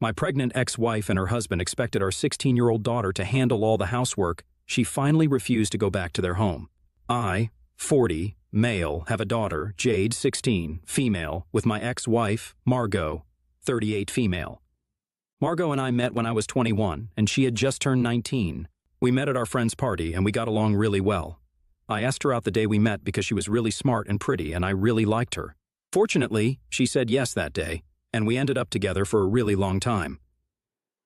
My pregnant ex-wife and her husband expected our 16-year-old daughter to handle all the housework. She finally refused to go back to their home. I, 40, male, have a daughter, Jade, 16, female, with my ex-wife, Margot, 38, female. Margot and I met when I was 21, and she had just turned 19. We met at our friend's party, and we got along really well. I asked her out the day we met because she was really smart and pretty, and I really liked her. Fortunately, she said yes that day, and we ended up together for a really long time.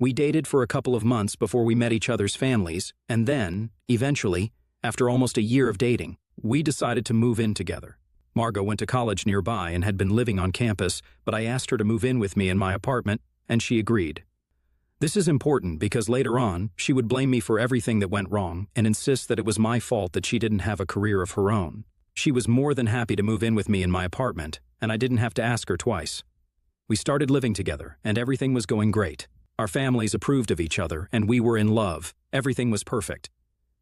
We dated for a couple of months before we met each other's families, and then, eventually, after almost a year of dating, we decided to move in together. Margot went to college nearby and had been living on campus, but I asked her to move in with me in my apartment, and she agreed. This is important because later on, she would blame me for everything that went wrong and insist that it was my fault that she didn't have a career of her own. She was more than happy to move in with me in my apartment, and I didn't have to ask her twice. We started living together, and everything was going great. Our families approved of each other, and we were in love. Everything was perfect.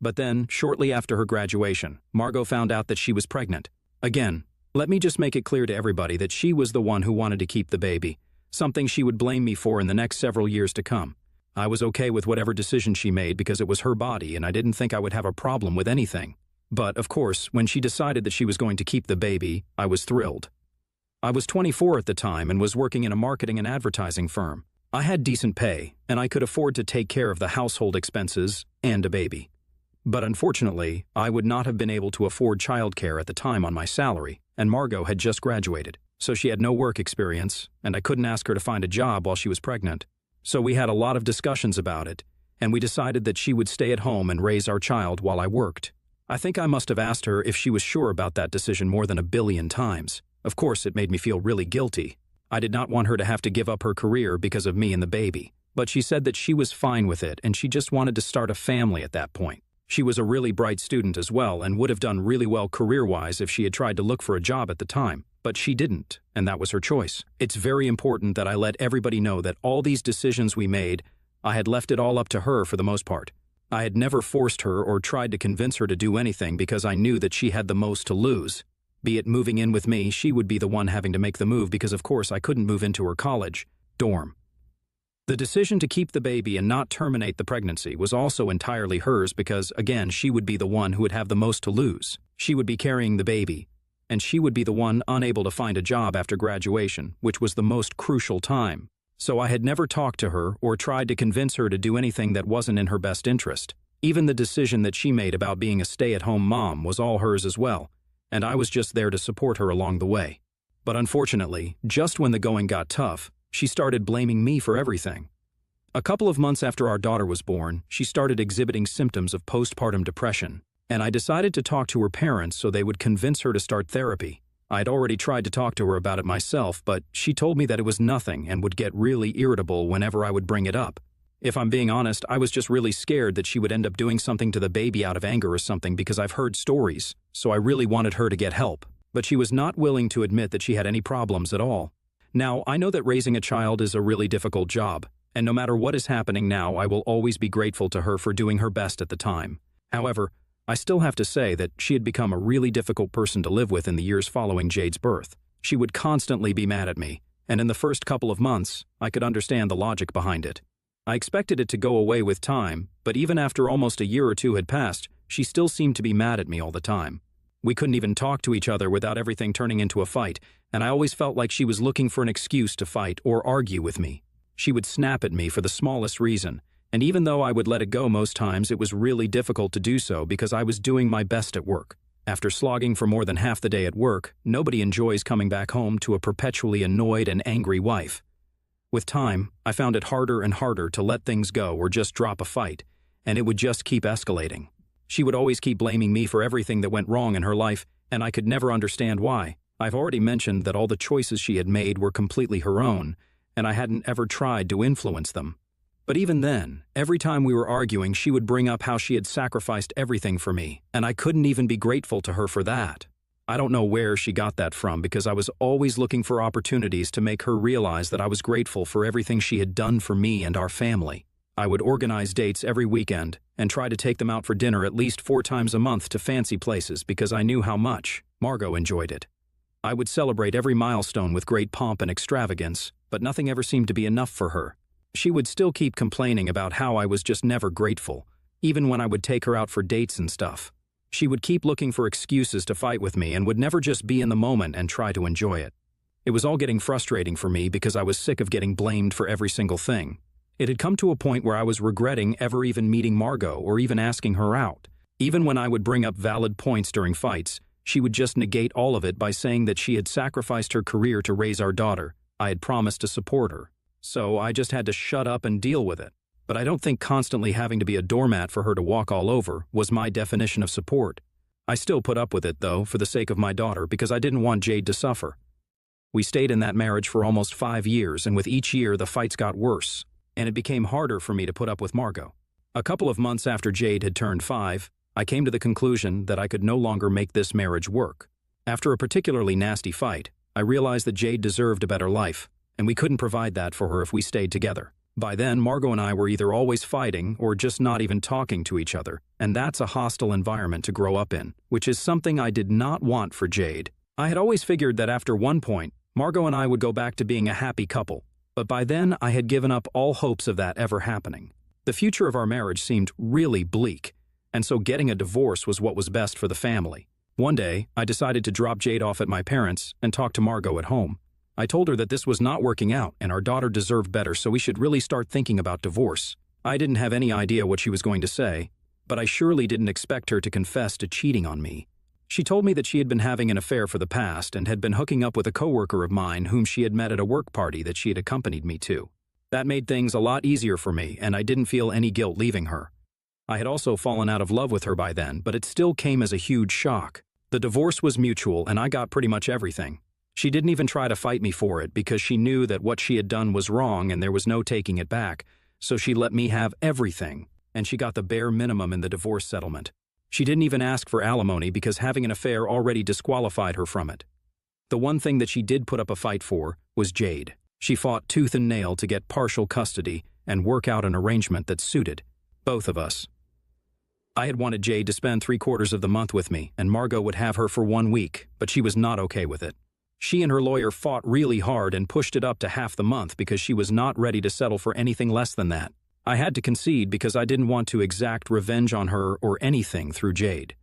But then, shortly after her graduation, Margot found out that she was pregnant. Again, let me just make it clear to everybody that she was the one who wanted to keep the baby, something she would blame me for in the next several years to come. I was okay with whatever decision she made because it was her body, and I didn't think I would have a problem with anything. But, of course, when she decided that she was going to keep the baby, I was thrilled. I was 24 at the time and was working in a marketing and advertising firm. I had decent pay, and I could afford to take care of the household expenses and a baby. But unfortunately, I would not have been able to afford childcare at the time on my salary, and Margot had just graduated, so she had no work experience, and I couldn't ask her to find a job while she was pregnant. So we had a lot of discussions about it, and we decided that she would stay at home and raise our child while I worked. I think I must have asked her if she was sure about that decision more than 1 billion times. Of course, it made me feel really guilty. I did not want her to have to give up her career because of me and the baby, but she said that she was fine with it and she just wanted to start a family at that point. She was a really bright student as well and would have done really well career-wise if she had tried to look for a job at the time, but she didn't, and that was her choice. It's very important that I let everybody know that all these decisions we made, I had left it all up to her for the most part. I had never forced her or tried to convince her to do anything because I knew that she had the most to lose. Be it moving in with me, she would be the one having to make the move because of course I couldn't move into her college dorm. The decision to keep the baby and not terminate the pregnancy was also entirely hers because, again, she would be the one who would have the most to lose. She would be carrying the baby, and she would be the one unable to find a job after graduation, which was the most crucial time. So I had never talked to her or tried to convince her to do anything that wasn't in her best interest. Even the decision that she made about being a stay-at-home mom was all hers as well, and I was just there to support her along the way. But unfortunately, just when the going got tough, she started blaming me for everything. A couple of months after our daughter was born, she started exhibiting symptoms of postpartum depression, and I decided to talk to her parents so they would convince her to start therapy. I'd already tried to talk to her about it myself, but she told me that it was nothing and would get really irritable whenever I would bring it up. If I'm being honest, I was just really scared that she would end up doing something to the baby out of anger or something because I've heard stories, so I really wanted her to get help. But she was not willing to admit that she had any problems at all. Now, I know that raising a child is a really difficult job, and no matter what is happening now, I will always be grateful to her for doing her best at the time. However, I still have to say that she had become a really difficult person to live with in the years following Jade's birth. She would constantly be mad at me, and in the first couple of months, I could understand the logic behind it. I expected it to go away with time, but even after almost a year or two had passed, she still seemed to be mad at me all the time. We couldn't even talk to each other without everything turning into a fight, and I always felt like she was looking for an excuse to fight or argue with me. She would snap at me for the smallest reason, and even though I would let it go most times, it was really difficult to do so because I was doing my best at work. After slogging for more than half the day at work, nobody enjoys coming back home to a perpetually annoyed and angry wife. With time, I found it harder and harder to let things go or just drop a fight, and it would just keep escalating. She would always keep blaming me for everything that went wrong in her life, and I could never understand why. I've already mentioned that all the choices she had made were completely her own, and I hadn't ever tried to influence them. But even then, every time we were arguing, she would bring up how she had sacrificed everything for me, and I couldn't even be grateful to her for that. I don't know where she got that from because I was always looking for opportunities to make her realize that I was grateful for everything she had done for me and our family. I would organize dates every weekend and try to take them out for dinner at least 4 times a month to fancy places because I knew how much Margot enjoyed it. I would celebrate every milestone with great pomp and extravagance, but nothing ever seemed to be enough for her. She would still keep complaining about how I was just never grateful, even when I would take her out for dates and stuff. She would keep looking for excuses to fight with me and would never just be in the moment and try to enjoy it. It was all getting frustrating for me because I was sick of getting blamed for every single thing. It had come to a point where I was regretting ever even meeting Margot or even asking her out. Even when I would bring up valid points during fights, she would just negate all of it by saying that she had sacrificed her career to raise our daughter. I had promised to support her. So I just had to shut up and deal with it. But I don't think constantly having to be a doormat for her to walk all over was my definition of support. I still put up with it, though, for the sake of my daughter, because I didn't want Jade to suffer. We stayed in that marriage for almost 5 years, and with each year the fights got worse, and it became harder for me to put up with Margot. A couple of months after Jade had turned 5, I came to the conclusion that I could no longer make this marriage work. After a particularly nasty fight, I realized that Jade deserved a better life, and we couldn't provide that for her if we stayed together. By then, Margot and I were either always fighting or just not even talking to each other, and that's a hostile environment to grow up in, which is something I did not want for Jade. I had always figured that after one point, Margot and I would go back to being a happy couple, but by then I had given up all hopes of that ever happening. The future of our marriage seemed really bleak, and so getting a divorce was what was best for the family. One day, I decided to drop Jade off at my parents' and talk to Margot at home. I told her that this was not working out and our daughter deserved better, so we should really start thinking about divorce. I didn't have any idea what she was going to say, but I surely didn't expect her to confess to cheating on me. She told me that she had been having an affair for the past and had been hooking up with a coworker of mine whom she had met at a work party that she had accompanied me to. That made things a lot easier for me, and I didn't feel any guilt leaving her. I had also fallen out of love with her by then, but it still came as a huge shock. The divorce was mutual, and I got pretty much everything. She didn't even try to fight me for it because she knew that what she had done was wrong and there was no taking it back, so she let me have everything, and she got the bare minimum in the divorce settlement. She didn't even ask for alimony because having an affair already disqualified her from it. The one thing that she did put up a fight for was Jade. She fought tooth and nail to get partial custody and work out an arrangement that suited both of us. I had wanted Jade to spend 3/4 of the month with me, and Margot would have her for 1 week, but she was not okay with it. She and her lawyer fought really hard and pushed it up to half the month because she was not ready to settle for anything less than that. I had to concede because I didn't want to exact revenge on her or anything through Jade.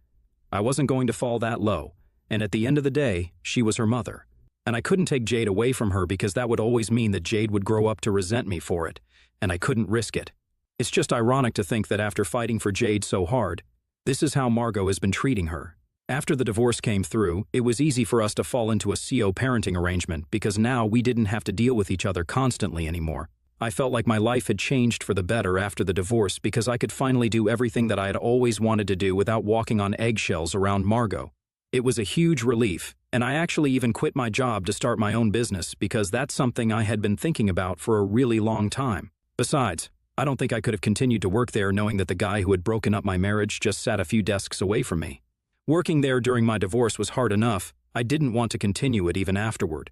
I wasn't going to fall that low, and at the end of the day, she was her mother. And I couldn't take Jade away from her because that would always mean that Jade would grow up to resent me for it, and I couldn't risk it. It's just ironic to think that after fighting for Jade so hard, this is how Margot has been treating her. After the divorce came through, it was easy for us to fall into a co-parenting arrangement because now we didn't have to deal with each other constantly anymore. I felt like my life had changed for the better after the divorce because I could finally do everything that I had always wanted to do without walking on eggshells around Margot. It was a huge relief, and I actually even quit my job to start my own business because that's something I had been thinking about for a really long time. Besides, I don't think I could have continued to work there knowing that the guy who had broken up my marriage just sat a few desks away from me. Working there during my divorce was hard enough. I didn't want to continue it even afterward.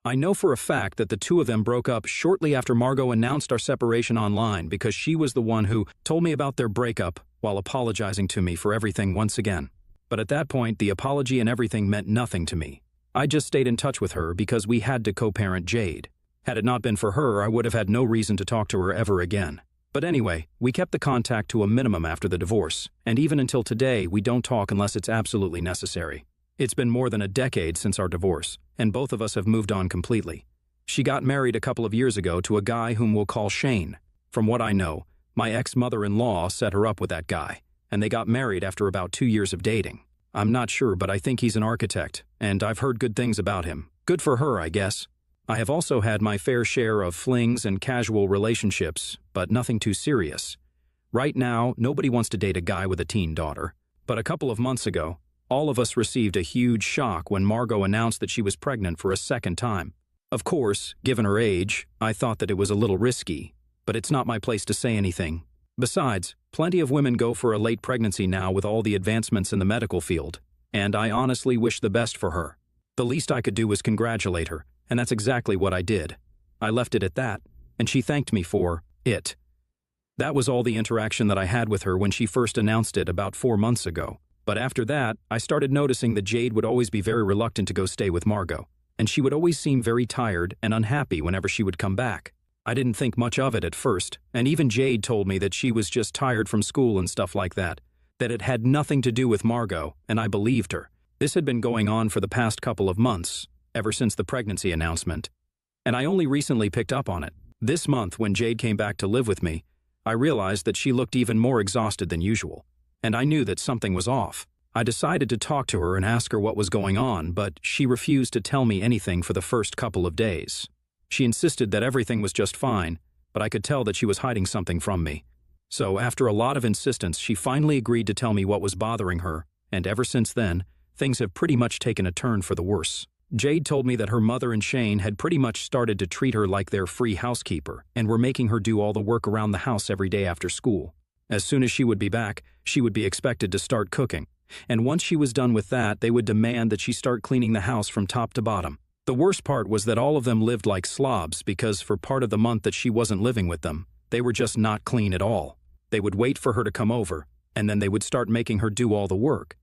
I know for a fact that the two of them broke up shortly after Margot announced our separation online because she was the one who told me about their breakup while apologizing to me for everything once again. But at that point, the apology and everything meant nothing to me. I just stayed in touch with her because we had to co-parent Jade. Had it not been for her, I would have had no reason to talk to her ever again. But anyway, we kept the contact to a minimum after the divorce, and even until today, we don't talk unless it's absolutely necessary. It's been more than a decade since our divorce, and both of us have moved on completely. She got married a couple of years ago to a guy whom we'll call Shane. From what I know, my ex-mother-in-law set her up with that guy, and they got married after about 2 years of dating. I'm not sure, but I think he's an architect, and I've heard good things about him. Good for her, I guess. I have also had my fair share of flings and casual relationships, but nothing too serious. Right now, nobody wants to date a guy with a teen daughter. But a couple of months ago, all of us received a huge shock when Margot announced that she was pregnant for a second time. Of course, given her age, I thought that it was a little risky, but it's not my place to say anything. Besides, plenty of women go for a late pregnancy now with all the advancements in the medical field, and I honestly wish the best for her. The least I could do was congratulate her, and that's exactly what I did. I left it at that, and she thanked me for it. That was all the interaction that I had with her when she first announced it about 4 months ago. But after that, I started noticing that Jade would always be very reluctant to go stay with Margot, and she would always seem very tired and unhappy whenever she would come back. I didn't think much of it at first, and even Jade told me that she was just tired from school and stuff like that it had nothing to do with Margot, and I believed her. This had been going on for the past couple of months, ever since the pregnancy announcement, and I only recently picked up on it. This month, when Jade came back to live with me, I realized that she looked even more exhausted than usual, and I knew that something was off. I decided to talk to her and ask her what was going on, but she refused to tell me anything for the first couple of days. She insisted that everything was just fine, but I could tell that she was hiding something from me. So after a lot of insistence, she finally agreed to tell me what was bothering her, and ever since then, things have pretty much taken a turn for the worse. Jade told me that her mother and Shane had pretty much started to treat her like their free housekeeper and were making her do all the work around the house every day after school. As soon as she would be back, she would be expected to start cooking, and once she was done with that, they would demand that she start cleaning the house from top to bottom. The worst part was that all of them lived like slobs because for part of the month that she wasn't living with them, they were just not clean at all. They would wait for her to come over, and then they would start making her do all the work.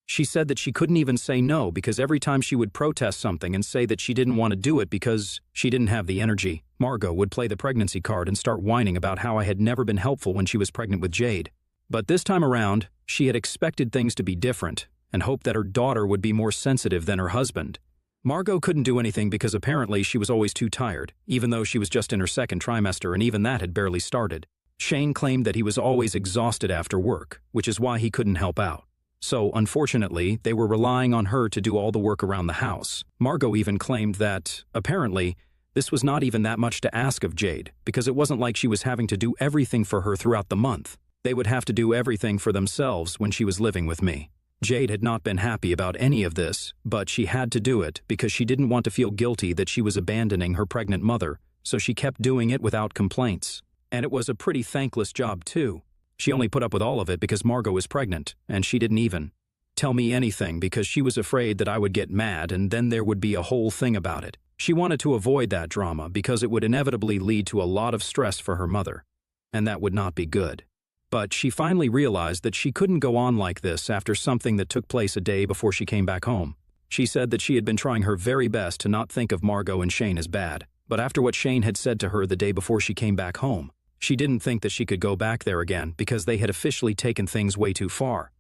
She said that she couldn't even say no because every time she would protest something and say that she didn't want to do it because she didn't have the energy, Margot would play the pregnancy card and start whining about how I had never been helpful when she was pregnant with Jade. But this time around, she had expected things to be different and hoped that her daughter would be more sensitive than her husband. Margot couldn't do anything because apparently she was always too tired, even though she was just in her second trimester and even that had barely started. Shane claimed that he was always exhausted after work, which is why he couldn't help out. So, unfortunately, they were relying on her to do all the work around the house. Margot even claimed that, apparently, this was not even that much to ask of Jade, because it wasn't like she was having to do everything for her throughout the month. They would have to do everything for themselves when she was living with me. Jade had not been happy about any of this, but she had to do it because she didn't want to feel guilty that she was abandoning her pregnant mother, so she kept doing it without complaints. And it was a pretty thankless job, too. She only put up with all of it because Margot was pregnant, and she didn't even tell me anything because she was afraid that I would get mad and then there would be a whole thing about it. She wanted to avoid that drama because it would inevitably lead to a lot of stress for her mother, and that would not be good. But she finally realized that she couldn't go on like this after something that took place a day before she came back home. She said that she had been trying her very best to not think of Margot and Shane as bad, but after what Shane had said to her the day before she came back home, she didn't think that she could go back there again because they had officially taken things way too far.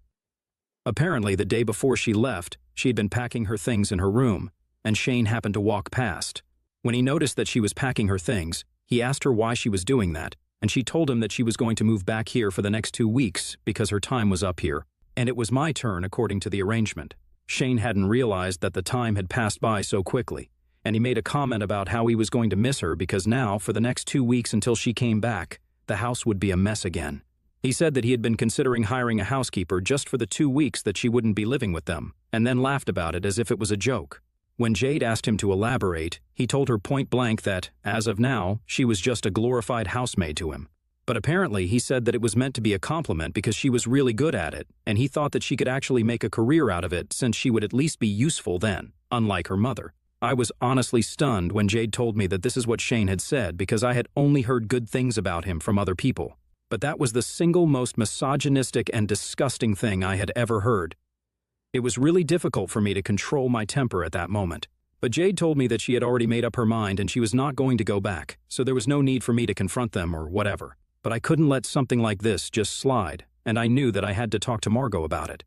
Apparently, the day before she left, she had been packing her things in her room, and Shane happened to walk past. When he noticed that she was packing her things, he asked her why she was doing that, and she told him that she was going to move back here for the next 2 weeks because her time was up here, and it was my turn according to the arrangement. Shane hadn't realized that the time had passed by so quickly, and he made a comment about how he was going to miss her because now, for the next 2 weeks until she came back, the house would be a mess again. He said that he had been considering hiring a housekeeper just for the 2 weeks that she wouldn't be living with them, and then laughed about it as if it was a joke. When Jade asked him to elaborate, he told her point blank that, as of now, she was just a glorified housemaid to him. But apparently he said that it was meant to be a compliment because she was really good at it, and he thought that she could actually make a career out of it since she would at least be useful then, unlike her mother. I was honestly stunned when Jade told me that this is what Shane had said because I had only heard good things about him from other people. But that was the single most misogynistic and disgusting thing I had ever heard. It was really difficult for me to control my temper at that moment. But Jade told me that she had already made up her mind and she was not going to go back, so there was no need for me to confront them or whatever. But I couldn't let something like this just slide, and I knew that I had to talk to Margot about it.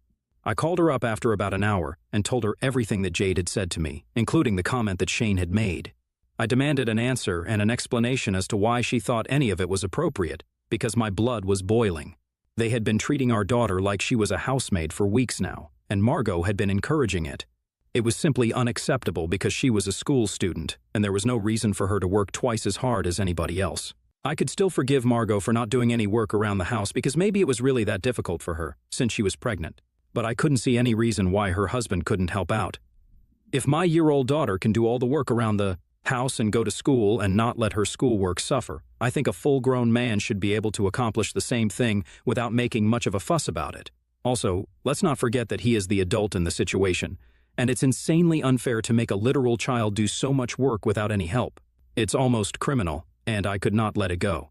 I called her up after about an hour and told her everything that Jade had said to me, including the comment that Shane had made. I demanded an answer and an explanation as to why she thought any of it was appropriate, because my blood was boiling. They had been treating our daughter like she was a housemaid for weeks now, and Margot had been encouraging it. It was simply unacceptable because she was a school student, and there was no reason for her to work twice as hard as anybody else. I could still forgive Margot for not doing any work around the house because maybe it was really that difficult for her, since she was pregnant. But I couldn't see any reason why her husband couldn't help out. If my year-old daughter can do all the work around the house and go to school and not let her schoolwork suffer, I think a full-grown man should be able to accomplish the same thing without making much of a fuss about it. Also, let's not forget that he is the adult in the situation, and it's insanely unfair to make a literal child do so much work without any help. It's almost criminal, and I could not let it go.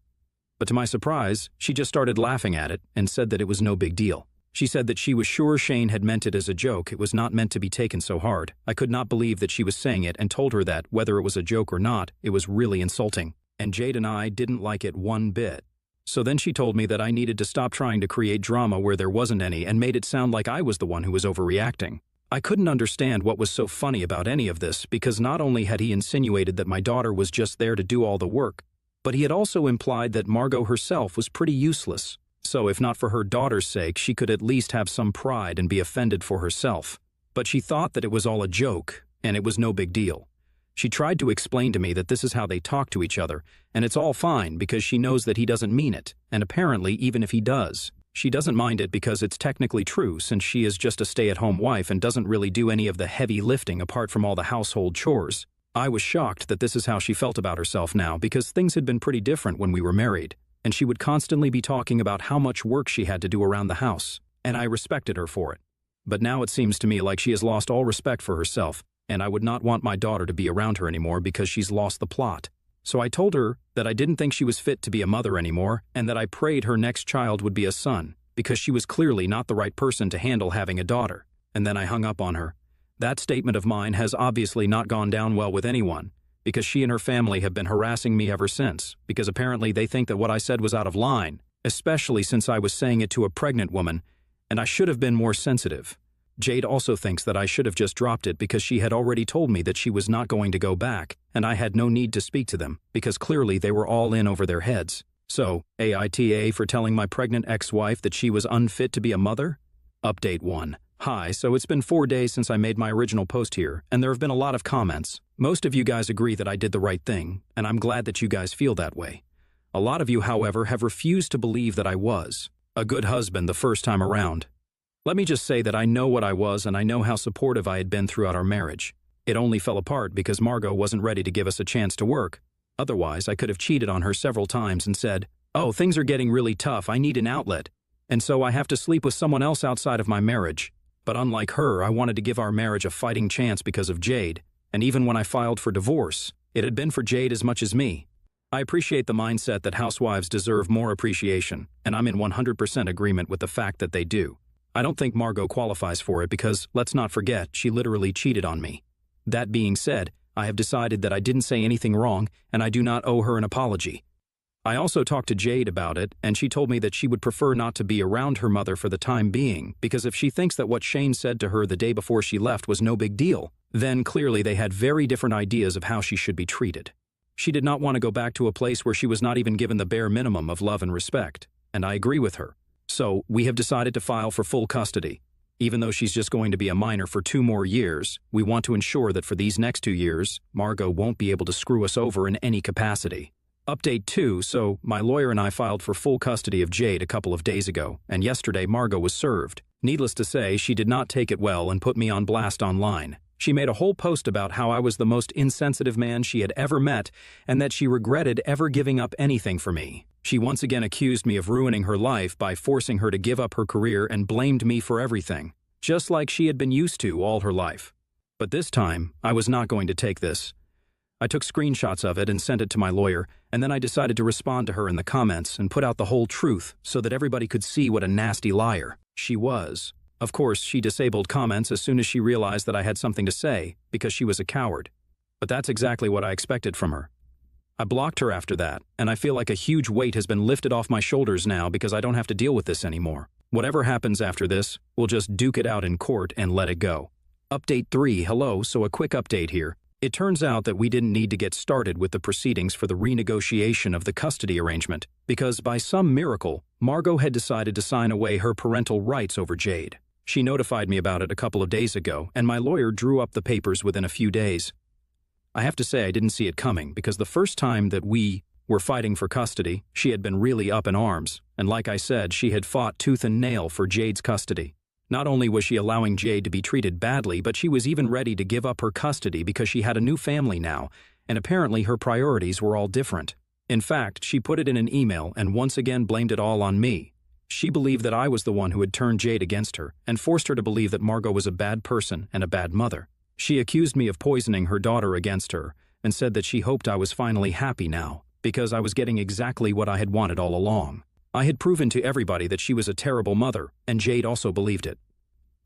But to my surprise, she just started laughing at it and said that it was no big deal. She said that she was sure Shane had meant it as a joke. It was not meant to be taken so hard. I could not believe that she was saying it and told her that, whether it was a joke or not, it was really insulting. and Jade and I didn't like it one bit. So then she told me that I needed to stop trying to create drama where there wasn't any and made it sound like I was the one who was overreacting. I couldn't understand what was so funny about any of this because not only had he insinuated that my daughter was just there to do all the work, but he had also implied that Margot herself was pretty useless. So if not for her daughter's sake, she could at least have some pride and be offended for herself. But she thought that it was all a joke, and it was no big deal. She tried to explain to me that this is how they talk to each other, and it's all fine because she knows that he doesn't mean it, and apparently even if he does, she doesn't mind it because it's technically true since she is just a stay-at-home wife and doesn't really do any of the heavy lifting apart from all the household chores. I was shocked that this is how she felt about herself now because things had been pretty different when we were married, and she would constantly be talking about how much work she had to do around the house, and I respected her for it. But now it seems to me like she has lost all respect for herself, and I would not want my daughter to be around her anymore because she's lost the plot. So I told her that I didn't think she was fit to be a mother anymore and that I prayed her next child would be a son because she was clearly not the right person to handle having a daughter. And then I hung up on her. That statement of mine has obviously not gone down well with anyone because she and her family have been harassing me ever since because apparently they think that what I said was out of line, especially since I was saying it to a pregnant woman, and I should have been more sensitive. Jade also thinks that I should have just dropped it because she had already told me that she was not going to go back, and I had no need to speak to them because clearly they were all in over their heads. So, AITA for telling my pregnant ex-wife that she was unfit to be a mother? Update 1. Hi, so it's been 4 days since I made my original post here, and there have been a lot of comments. Most of you guys agree that I did the right thing, and I'm glad that you guys feel that way. A lot of you, however, have refused to believe that I was a good husband the first time around. Let me just say that I know what I was and I know how supportive I had been throughout our marriage. It only fell apart because Margot wasn't ready to give us a chance to work. Otherwise, I could have cheated on her several times and said, "Oh, things are getting really tough, I need an outlet. And so I have to sleep with someone else outside of my marriage." But unlike her, I wanted to give our marriage a fighting chance because of Jade. And even when I filed for divorce, it had been for Jade as much as me. I appreciate the mindset that housewives deserve more appreciation, and I'm in 100% agreement with the fact that they do. I don't think Margot qualifies for it because, let's not forget, she literally cheated on me. That being said, I have decided that I didn't say anything wrong and I do not owe her an apology. I also talked to Jade about it and she told me that she would prefer not to be around her mother for the time being because if she thinks that what Shane said to her the day before she left was no big deal, then clearly they had very different ideas of how she should be treated. She did not want to go back to a place where she was not even given the bare minimum of love and respect, and I agree with her. So, we have decided to file for full custody. Even though she's just going to be a minor for 2 more years, we want to ensure that for these next 2 years, Margot won't be able to screw us over in any capacity. Update 2, so my lawyer and I filed for full custody of Jade a couple of days ago, and yesterday Margot was served. Needless to say, she did not take it well and put me on blast online. She made a whole post about how I was the most insensitive man she had ever met and that she regretted ever giving up anything for me. She once again accused me of ruining her life by forcing her to give up her career and blamed me for everything, just like she had been used to all her life. But this time, I was not going to take this. I took screenshots of it and sent it to my lawyer, and then I decided to respond to her in the comments and put out the whole truth so that everybody could see what a nasty liar she was. Of course, she disabled comments as soon as she realized that I had something to say because she was a coward. But that's exactly what I expected from her. I blocked her after that, and I feel like a huge weight has been lifted off my shoulders now because I don't have to deal with this anymore. Whatever happens after this, we'll just duke it out in court and let it go. Update 3, hello, so a quick update here. It turns out that we didn't need to get started with the proceedings for the renegotiation of the custody arrangement because by some miracle, Margot had decided to sign away her parental rights over Jade. She notified me about it a couple of days ago, and my lawyer drew up the papers within a few days. I have to say I didn't see it coming because the first time that we were fighting for custody, she had been really up in arms, and like I said, she had fought tooth and nail for Jade's custody. Not only was she allowing Jade to be treated badly, but she was even ready to give up her custody because she had a new family now, and apparently her priorities were all different. In fact, she put it in an email and once again blamed it all on me. She believed that I was the one who had turned Jade against her and forced her to believe that Margot was a bad person and a bad mother. She accused me of poisoning her daughter against her and said that she hoped I was finally happy now because I was getting exactly what I had wanted all along. I had proven to everybody that she was a terrible mother, and Jade also believed it.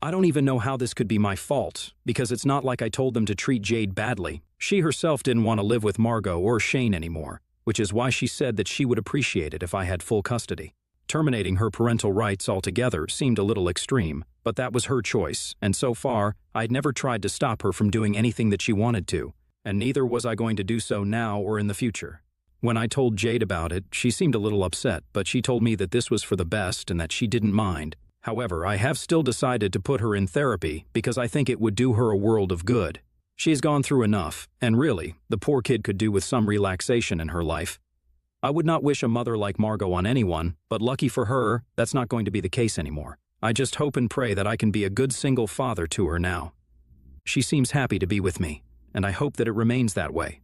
I don't even know how this could be my fault, because it's not like I told them to treat Jade badly. She herself didn't want to live with Margot or Shane anymore. which is why she said that she would appreciate it if I had full custody. Terminating her parental rights altogether seemed a little extreme, but that was her choice, and so far, I'd never tried to stop her from doing anything that she wanted to, and neither was I going to do so now or in the future. When I told Jade about it, she seemed a little upset, but she told me that this was for the best and that she didn't mind. However, I have still decided to put her in therapy because I think it would do her a world of good. She's gone through enough, and really, the poor kid could do with some relaxation in her life. I would not wish a mother like Margot on anyone, but lucky for her, that's not going to be the case anymore. I just hope and pray that I can be a good single father to her now. She seems happy to be with me, and I hope that it remains that way.